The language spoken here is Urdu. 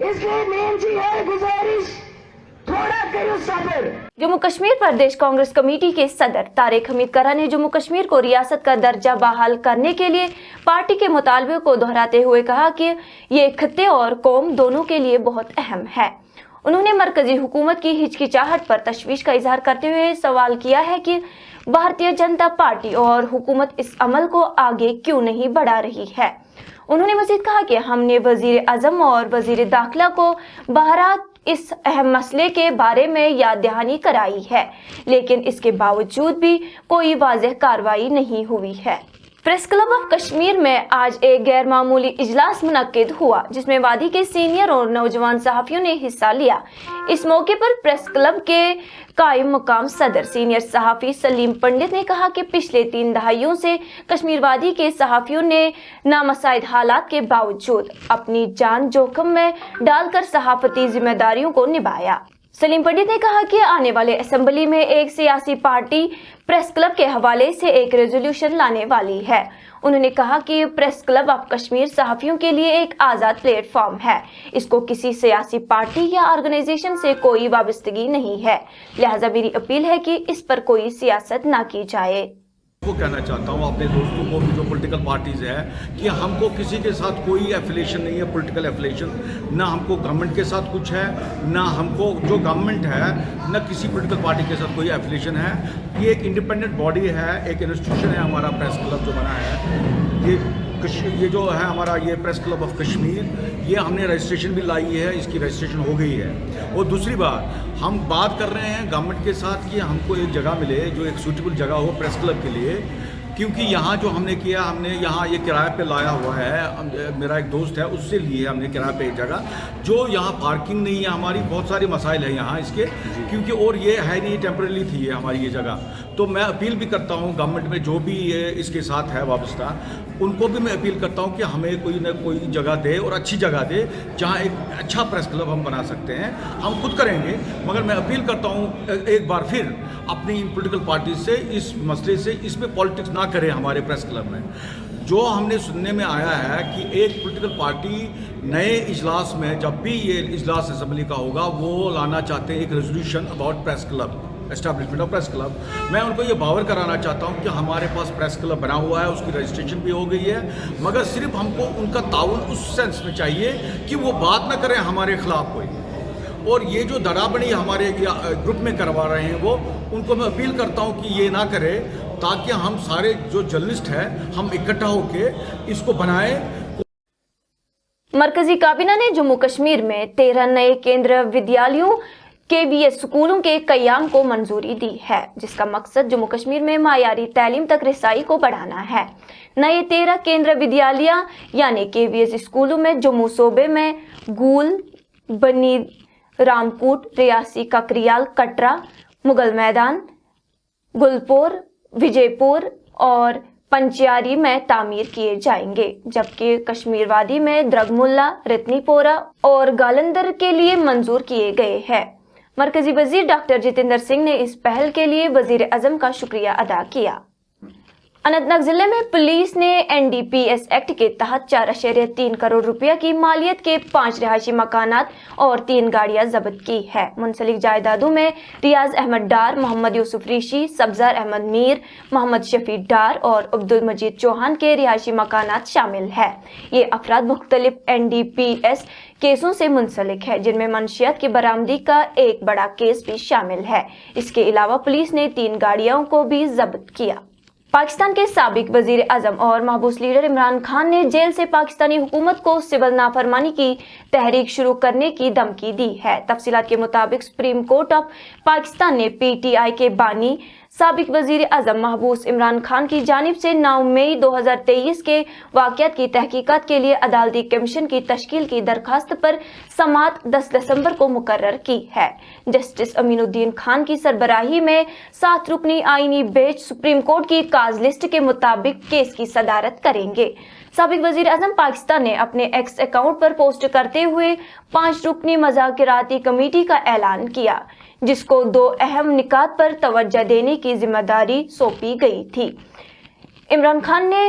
اس لیے مین سی ہے گزارش تھوڑا کرو صبر. جموں کشمیر پردیش کانگریس کمیٹی کے صدر طارق حمید کرا نے جموں کشمیر کو ریاست کا درجہ بحال کرنے کے لیے پارٹی کے مطالبے کو دہراتے ہوئے کہا کہ یہ خطے اور قوم دونوں کے لیے بہت اہم ہے. انہوں نے مرکزی حکومت کی ہچکچاہٹ پر تشویش کا اظہار کرتے ہوئے سوال کیا ہے کہ بھارتیہ جنتا پارٹی اور حکومت اس عمل کو آگے کیوں نہیں بڑھا رہی ہے. انہوں نے مزید کہا کہ ہم نے وزیر اعظم اور وزیر داخلہ کو بہرحال اس اہم مسئلے کے بارے میں یاد دہانی کرائی ہے، لیکن اس کے باوجود بھی کوئی واضح کارروائی نہیں ہوئی ہے. پریس کلب آف کشمیر میں آج ایک غیر معمولی اجلاس منعقد ہوا جس میں وادی کے سینئر اور نوجوان صحافیوں نے حصہ لیا. اس موقع پر پریس کلب کے قائم مقام صدر سینئر صحافی سلیم پنڈت نے کہا کہ پچھلے 3 دہائیوں سے کشمیر وادی کے صحافیوں نے نامساعد حالات کے باوجود اپنی جان جوخم میں ڈال کر صحافتی ذمہ داریوں کو نبھایا. سلیم پنڈت نے کہا کہ آنے والے اسمبلی میں ایک سیاسی پارٹی پریس کلب کے حوالے سے ایک ریزولوشن لانے والی ہے. انہوں نے کہا کہ پریس کلب آف کشمیر صحافیوں کے لیے ایک آزاد پلیٹ فارم ہے. اس کو کسی سیاسی پارٹی یا آرگنائزیشن سے کوئی وابستگی نہیں ہے، لہذا میری اپیل ہے کہ اس پر کوئی سیاست نہ کی جائے. کو کہنا چاہتا ہوں اپنے دوستوں کو بھی جو پولیٹیکل پارٹیز ہے کہ ہم کو کسی کے ساتھ کوئی ایفیلیشن نہیں ہے، پولیٹیکل ایفیلیشن نہ ہم کو گورنمنٹ کے ساتھ کچھ ہے، نہ ہم کو جو گورنمنٹ ہے نہ کسی پولیٹیکل پارٹی کے ساتھ کوئی ایفیلیشن ہے. یہ ایک انڈیپینڈنٹ باڈی ہے، ایک انسٹیٹیوشن ہے ہمارا پریس کلب جو بنا ہے. یہ جو ہے ہمارا یہ پریس کلب آف کشمیر، یہ ہم نے رجسٹریشن بھی لائی ہے، اس کی رجسٹریشن ہو گئی ہے. اور دوسری بات ہم بات کر رہے ہیں گورنمنٹ کے ساتھ کہ ہم کو ایک جگہ ملے جو ایک سوٹیبل جگہ ہو پریس کلب کے لیے، کیونکہ یہاں جو ہم نے کیا، ہم نے یہاں یہ کرایہ پہ لایا ہوا ہے. میرا ایک دوست ہے، اس سے لیے ہم نے کرایہ پہ ایک جگہ، جو یہاں پارکنگ نہیں ہے ہماری، بہت سارے مسائل ہیں یہاں اس کے، کیونکہ اور یہ ہے نہیں، ٹیمپرری تھی ہے ہماری یہ جگہ. تو میں اپیل بھی کرتا ہوں گورنمنٹ میں جو بھی اس کے ساتھ ہے وابستہ، ان کو بھی میں اپیل کرتا ہوں کہ ہمیں کوئی نہ کوئی جگہ دے اور اچھی جگہ دے جہاں ایک اچھا پریس کلب ہم بنا سکتے ہیں. ہم خود کریں گے، مگر میں اپیل کرتا ہوں ایک بار پھر اپنی پولیٹیکل پارٹیز سے اس مسئلے سے، اس میں پالیٹکس نہ کریں ہمارے پریس کلب میں. جو ہم نے سننے میں آیا ہے کہ ایک پولیٹیکل پارٹی نئے اجلاس میں، جب بھی یہ اجلاس اسمبلی کا ہوگا، وہ لانا چاہتے ہیں ایک resolution about press club, establishment of press club. میں ان کو یہ باور کرانا چاہتا ہوں کہ ہمارے پاس پریس کلب بنا ہوا ہے، اس کی رجسٹریشن بھی ہو گئی ہے، مگر صرف ہم کو ان کا تعاون اس سینس میں چاہیے کہ وہ بات نہ کریں ہمارے خلاف کوئی. اور یہ جو دڑا بڑی ہمارے گروپ میں کروا رہے ہیں، وہ ان کو میں اپیل کرتا ہوں کہ یہ نہ کرے، تاکہ ہم سارے جو جرنلسٹ ہیں ہم اکٹھا ہو کے اس کو بنائیں. مرکزی کابینہ نے جموں کشمیر میں 13 نئے کیندر ودیالیوں KVS اسکولوں کے قیام کو منظوری دی ہے، جس کا مقصد جموں کشمیر میں معیاری تعلیم تک رسائی کو بڑھانا ہے. نئے 13 کیندر ودیالیہ یعنی KVS اسکولوں میں جموں صوبے میں گول، بنی رامکوٹ، ریاسی ککریال، کٹرا، مغل میدان، گلپور، وجے پور اور پنچیاری میں تعمیر کیے جائیں گے، جبکہ کشمیر وادی میں درگملہ، رتنی پورہ اور گالندر کے لیے منظور کیے گئے ہیں. مرکزی وزیر ڈاکٹر جتیندر سنگھ نے اس پہل کے لیے وزیر اعظم کا شکریہ ادا کیا. اننت ناگ ضلع میں پولیس نے NDPS ایکٹ کے تحت 4.3 کروڑ روپیہ کی مالیت کے 5 رہائشی مکانات اور 3 گاڑیاں ضبط کی ہے. منسلک جائیدادوں میں ریاض احمد ڈار، محمد یوسف ریشی، سبزار احمد میر، محمد شفیع ڈار اور عبد المجید چوہان کے رہائشی مکانات شامل ہیں. یہ افراد مختلف NDPS کیسوں سے منسلک ہے، جن میں منشیات کی برآمدی کا ایک بڑا کیس بھی شامل ہے. اس کے علاوہ پولیس نے 3 گاڑیوں کو بھی ضبط کیا. پاکستان کے سابق وزیر اعظم اور محبوس لیڈر عمران خان نے جیل سے پاکستانی حکومت کو سول نافرمانی کی تحریک شروع کرنے کی دھمکی دی ہے. تفصیلات کے مطابق سپریم کورٹ آف پاکستان نے PTI کے بانی سابق وزیر اعظم محبوس عمران خان کی جانب سے 9 مئی 2023 کے واقعات کی تحقیقات کے لیے عدالتی کمیشن کی تشکیل کی درخواست پر سماعت 10 دسمبر کو مقرر کی ہے. جسٹس امین الدین خان کی سربراہی میں 7 رکنی آئینی بینچ سپریم کورٹ کی کاز لسٹ کے مطابق کیس کی صدارت کریں گے. سابق وزیر اعظم پاکستان نے اپنے ایکس اکاؤنٹ پر پوسٹ کرتے ہوئے 5 رکنی مذاکراتی کمیٹی کا اعلان کیا، جس کو 2 اہم نکات پر توجہ دینے کی ذمہ داری سونپی گئی تھی. عمران خان نے